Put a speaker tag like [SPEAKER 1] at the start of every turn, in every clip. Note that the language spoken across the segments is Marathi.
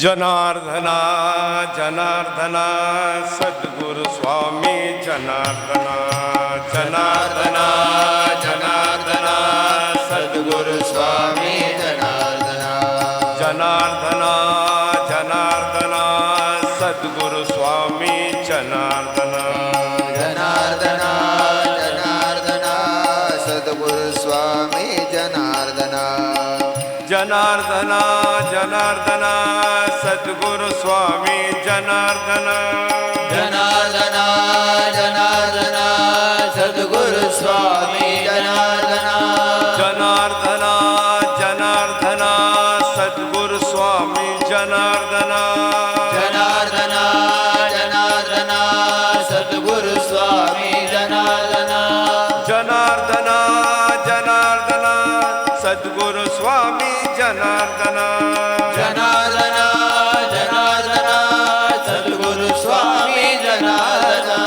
[SPEAKER 1] जनार्दना जनार्दना सद्गुरु स्वामी जनार्दना जनार्दना जनार्दना सद्गुरु स्वामी जनार्दना जनार्दना जनार्दना सद्गुरु स्वामी जनार्दना
[SPEAKER 2] जनार्दना जनार्दना सद्गुरु स्वामी जनार्दना
[SPEAKER 1] जनार्दना जनार्दना सद्गुरु स्वामी जनार्दना
[SPEAKER 2] जनार्दना जनार्दना सद्गुरु स्वामी जनार्दना
[SPEAKER 1] जनार्दना जनार्दना सद्गुरु स्वामी जनार्दना
[SPEAKER 2] जनार्दना जनार्दना सद्गुरु स्वामी जनार्दना
[SPEAKER 1] जनार्दना जनार्दना सद्गुरु स्वामी जनार्दना
[SPEAKER 2] जनार्दना जनार्दना सद्गुरु स्वामी जनार्दना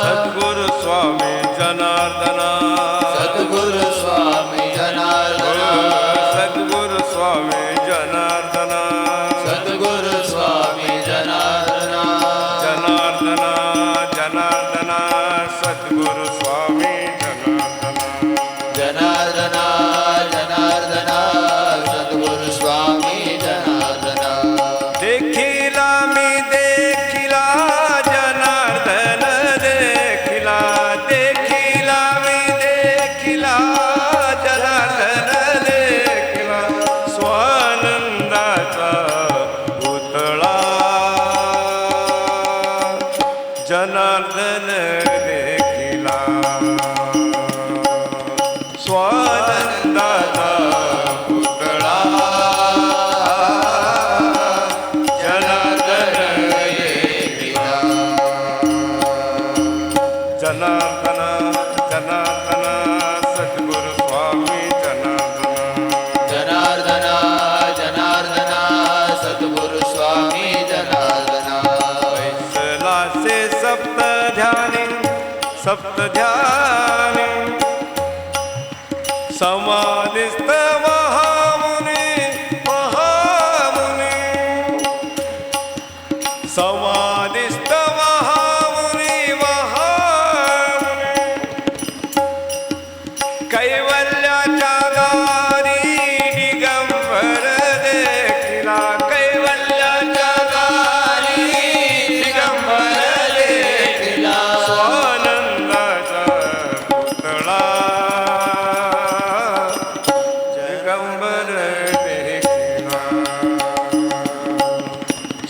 [SPEAKER 1] सद्गुरु स्वामी जनार्दना
[SPEAKER 2] सद्गुरु स्वामी जनार्दना
[SPEAKER 1] सद्गुरु स्वामी जनार्दना
[SPEAKER 2] सद्गुरु स्वामी जनार्दना
[SPEAKER 1] जनार्दना जनार्दना सद्गुरु स्वामी जनार्दना
[SPEAKER 2] जनार्दना जनार्दना सद्गुरु स्वामी जनार्दना
[SPEAKER 1] देखिला मी देखिला जनार्दन देखिला देखिला मी देखिला जनार्दन देखिला स्वानंदाचा पुतळा जनार्दन देखिला स्वानंदाचा पुतळा जनार्दन देखिला जनार्दना जनार्दना सद्गुरु स्वामी जनार्दना
[SPEAKER 2] जनार्दना जनार्दना सद्गुरु स्वामी जनार्दना
[SPEAKER 1] ऐसला से सप्त ध्यानी समाधिस्थ महामुनी महामुनी समाधिस्थ महामुनी महामुनी कैवल्याच्या दारी दिगंबर देखिला कैवल्याच्या दारी दिगंबर देखिला स्वानंदाचा पुतळा दिगंबर देखिला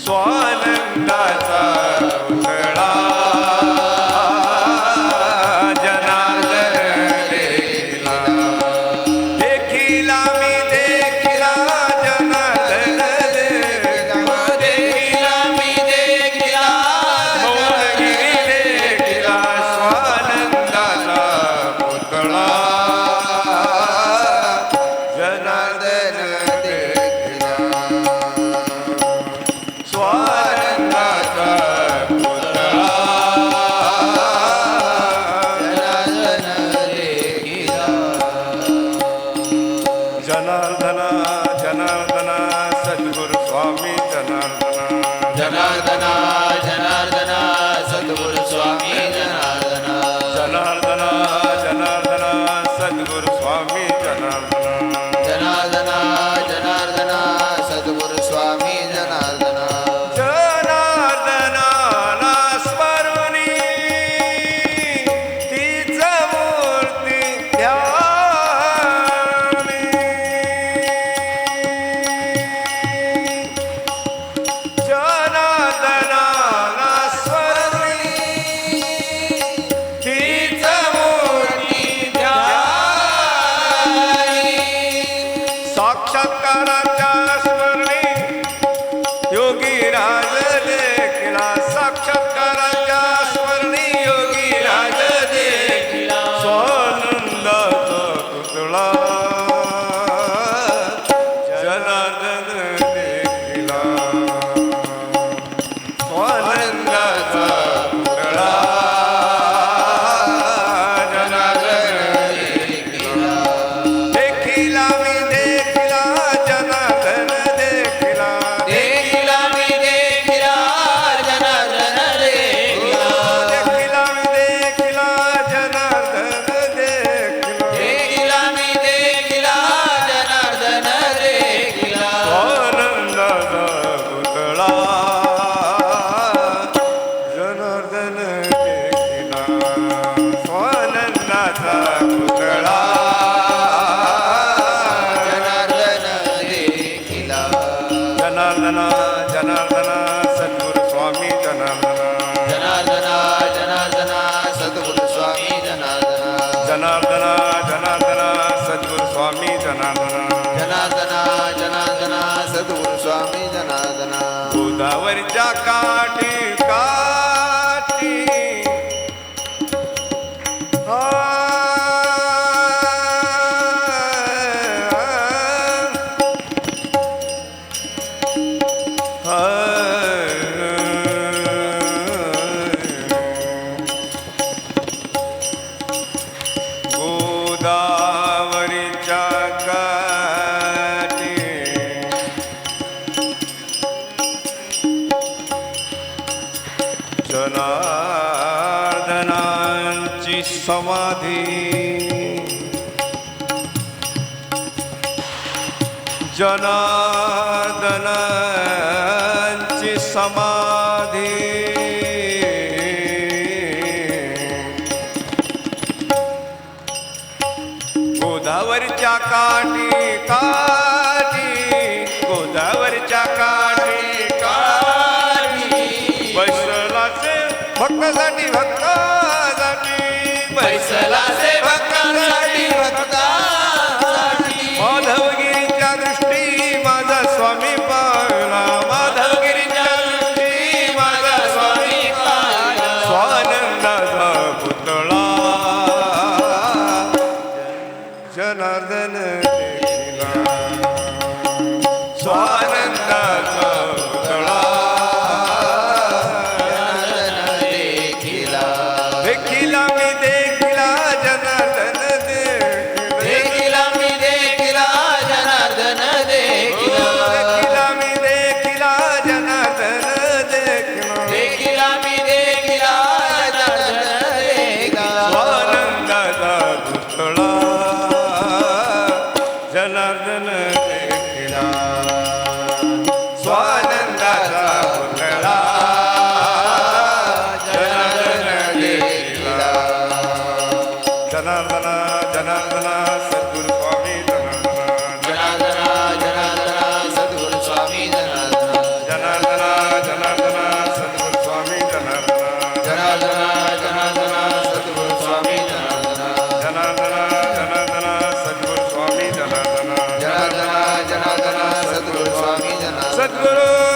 [SPEAKER 1] स्वानंदाचा पुतळा जनार्दन देखिला देखिला मी देखिला जनार्दन देखिला देखिला मी देखिला मौनगिरी देखिला स्वानंदाचा पुतळा जनार्दन देखिला स्वानंदाचा पुतळा जनार्दना जनार्दना सद्गुरु स्वामी जनार्दना
[SPEAKER 2] जनार्दना जनार्दना सद्गुरु स्वामी जनार्दना
[SPEAKER 1] जनार्दना जनार्दना सद्गुरु स्वामी जनार्दना
[SPEAKER 2] जनार्दना जनार्दना सद्गुरु स्वामी जनार्दना
[SPEAKER 1] जनार्दनाला स्मरुनी तीच मूर्ती ध्यानी जनार्दनाला स्मरुनी तीच मूर्ती ध्यानी साक्षात्काराच्या स्मरणी योगी राज देखिला साक्षात्काराच्या स्मरणी योगी राज देखिला स्वानंदाचा पुतळा जनार्दन देखिला स्वानंदाचा पुतळा जनार्दन देखिला देखिला मी देखिला जनार्दन देखिला जनार्दन जनार्दन सद्गुरु स्वामी जनार्दन
[SPEAKER 2] जनार्दन जनार्दन सद्गुरु स्वामी जनार्दन
[SPEAKER 1] जनार्दन जनार्दन सद्गुरु स्वामी जनार्दन
[SPEAKER 2] जनार्दन जनार्दन सद्गुरु स्वामी जनार्दन
[SPEAKER 1] गोदावरीच्या काठी काठी गोदावरीच्या काठी जनार्दनांची समाधी जनार्दनांची समाधी गोदावरीच्या काठी काठी गोदावरीच्या काठी काठी बैसलाचे भक्तासाठी भक्तासाठी
[SPEAKER 2] बैसलाचे भक्तांसाठी भक्तांसाठी
[SPEAKER 1] माधवगिरीच्या दृष्टी माझा स्वामी पावला माधवगिरीच्या दृष्टी माझा स्वामी पावला स्वानंदाचा पुतळा जनार्दन देखिला स्वानंदाचा पुतळा
[SPEAKER 2] देखिला
[SPEAKER 1] देखिला मी देखिला जनार्दन
[SPEAKER 2] देखिला मी देखिला जनार्दन देखिला
[SPEAKER 1] देखिला मी देखिला जनार्दन देखिला
[SPEAKER 2] देखिला मी देखिला जनार्दन देखिला
[SPEAKER 1] स्वानंदाचा पुतळा जनार्दन देखिला स्वानंदाचा पुतळा जनार्दन देखिला जनार्दन जनार्दन सद्गुरु स्वामी जनार्दन
[SPEAKER 2] जनार्दन जनार्दन सद्गुरु स्वामी जनार्दन
[SPEAKER 1] जनार्दन जनार्दन सद्गुरु स्वामी जनार्दन
[SPEAKER 2] जनार्दन जनार्दन सद्गुरु स्वामी जनार्दन
[SPEAKER 1] जनार्दन जनार्दन सद्गुरु स्वामी जनार्दन
[SPEAKER 2] जनार्दन जनार्दन सद्गुरु स्वामी जनार्दन
[SPEAKER 1] सद्गुरु